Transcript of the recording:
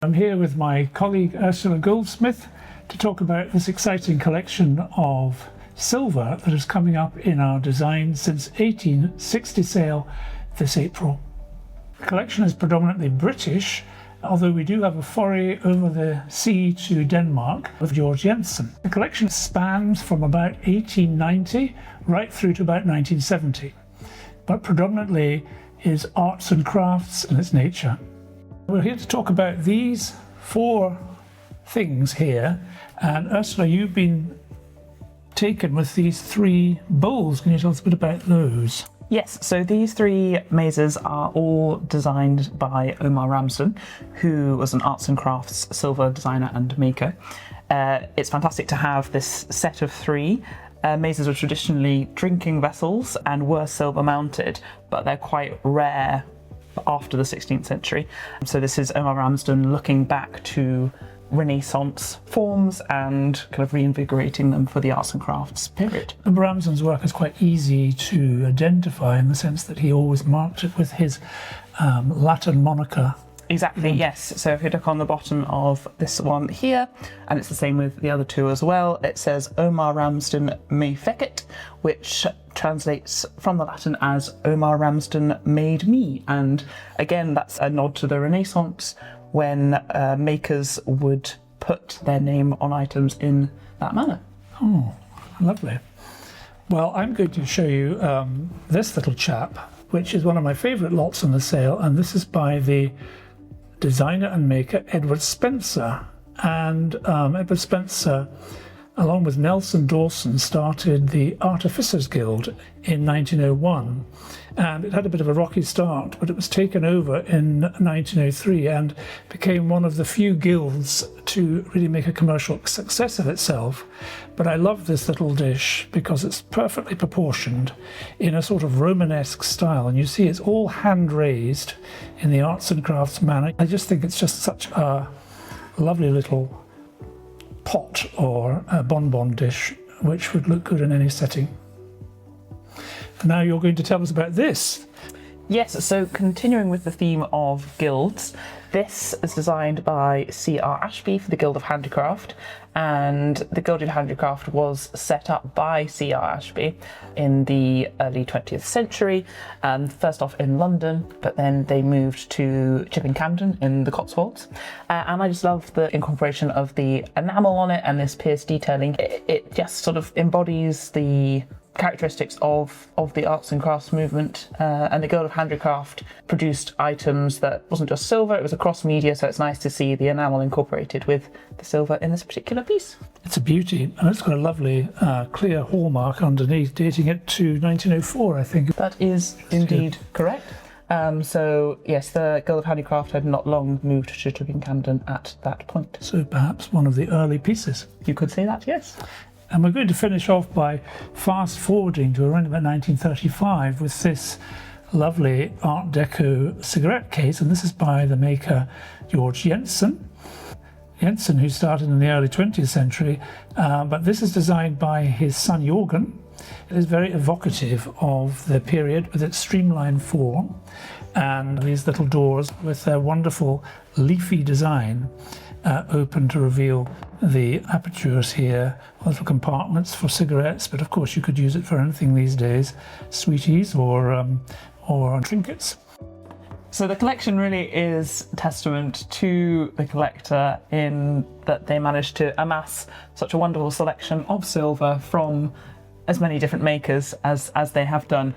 I'm here with my colleague Ursula Goldsmith to talk about this exciting collection of silver that is coming up in our Design Since 1860 sale this April. The collection is predominantly British, although we do have a foray over the sea to Denmark with Georg Jensen. The collection spans from about 1890 right through to about 1970, but predominantly is arts and crafts in its nature. We're here to talk about these four things here, and Ursula, you've been taken with these three bowls. Can you tell us a bit about those? Yes, so these three mazes are all designed by Omar Ramsden, who was an arts and crafts silver designer and maker. It's fantastic to have this set of three. Mazes were traditionally drinking vessels and were silver mounted, but they're quite rare after the 16th century. So this is Omar Ramsden looking back to Renaissance forms and kind of reinvigorating them for the arts and crafts period. Omar Ramsden's work is quite easy to identify in the sense that he always marked it with his Latin moniker. Exactly, yes. So if you look on the bottom of this one here, and it's the same with the other two as well, it says Omar Ramsden me fecit, which translates from the Latin as Omar Ramsden made me. And again, that's a nod to the Renaissance when makers would put their name on items in that manner. Oh, lovely. Well, I'm going to show you this little chap, which is one of my favourite lots on the sale, and this is by the designer and maker Edward Spencer. And Edward Spencer, along with Nelson Dawson, started the Artificers Guild in 1901, and it had a bit of a rocky start, but it was taken over in 1903 and became one of the few guilds to really make a commercial success of itself. But I love this little dish because it's perfectly proportioned in a sort of Romanesque style, and you see it's all hand raised in the arts and crafts manner. I just think it's just such a lovely little pot or a bonbon dish which would look good in any setting. And now you're going to tell us about this. Yes, so continuing with the theme of guilds, this is designed by C.R. Ashby for the Guild of Handicraft, and the Guild of Handicraft was set up by C.R. Ashby in the early 20th century, first off in London, but then they moved to Chipping Campden in the Cotswolds. And I just love the incorporation of the enamel on it and this pierced detailing. It just sort of embodies the characteristics of the arts and crafts movement, and the Guild of Handicraft produced items that wasn't just silver, it was across media, so it's nice to see the enamel incorporated with the silver in this particular piece. It's a beauty, and it's got a lovely clear hallmark underneath, dating it to 1904, I think. That is indeed correct. So yes, the Guild of Handicraft had not long moved to Chipping Campden at that point. So perhaps one of the early pieces. You could say that, yes. And we're going to finish off by fast forwarding to around about 1935 with this lovely Art Deco cigarette case, and this is by the maker Georg Jensen. Jensen, who started in the early 20th century, but this is designed by his son Jorgen. It is very evocative of the period with its streamlined form and these little doors with their wonderful leafy design open to reveal the apertures here, little compartments for cigarettes, but of course you could use it for anything these days, sweeties or trinkets. So the collection really is testament to the collector in that they managed to amass such a wonderful selection of silver from as many different makers as they have done.